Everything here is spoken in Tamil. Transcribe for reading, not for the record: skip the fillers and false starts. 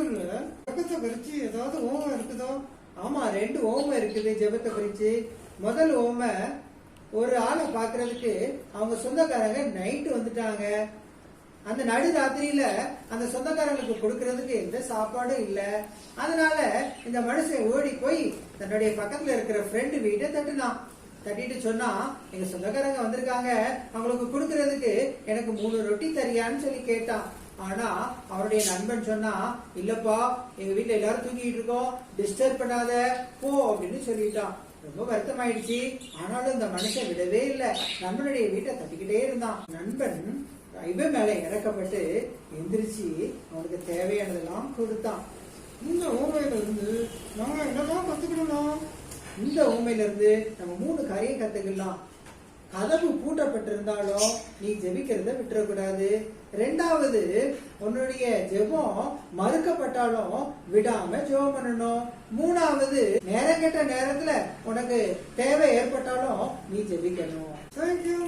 இல்ல ஜபத்தை குறிச்சு ஏதாவது ஓமம் இருக்குதோ? ஆமா, 2 ஓமை இருக்குது ஜெபத்தை குறிச்சு. முதல் ஓமை, ஒரு ஆளை பாக்குறதுக்கு அவங்க சொந்தக்காரங்க நைட்டு வந்துட்டாங்க. அந்த நடு ராத்திரியில அந்த சொந்தக்காரங்களுக்கு கொடுக்கறதுக்கு எந்த சாப்பாடும் இல்ல. அதனால இந்த மனுஷன் ஓடி போய் தன்னுடைய பக்கத்துல இருக்கிற ஃப்ரெண்டு வீட்டை தட்டுனான். தட்டிட்டு சொன்னா, எங்க சொந்தக்காரங்க வந்திருக்காங்க, அவங்களுக்கு கொடுக்கறதுக்கு எனக்கு 3 ரொட்டி தரியான்னு சொல்லி கேட்டான். ஆனா அவருடைய நண்பன் சொன்னா, இல்லப்பா, எங்க வீட்டுல எல்லாரும் தூங்கிட்டு இருக்கோம், டிஸ்டர்ப் பண்ணாத போ அப்படின்னு சொல்லிட்டான். ரொம்ப வருத்தமாயிடுச்சு. ஆனாலும் இந்த மனுஷன் விடவே இல்லை, நண்பனுடைய வீட்டை தட்டிக்கிட்டே இருந்தான். நண்பன் இவன் மேல இறக்கப்பட்டு எந்திரிச்சு அவனுக்கு தேவையானதெல்லாம் கொடுத்தான். இந்த ஓமையில இருந்து நாங்க என்னதான் கத்துக்கணும்? இந்த ஊமையில இருந்து நம்ம 3 காரியம் கத்துக்கலாம். கதவு பூட்டப்பட்டிருந்தாலும் நீ ஜெபிக்கிறத விட்டுறக்கூடாது. 2வது, உன்னுடைய ஜெபம் மறுக்கப்பட்டாலும் விடாம ஜெபம் பண்ணணும். 3வது, நேரம் கெட்ட நேரத்துல உனக்கு தேவை ஏற்பட்டாலும் நீ ஜெபிக்கணும். தேங்க்யூ.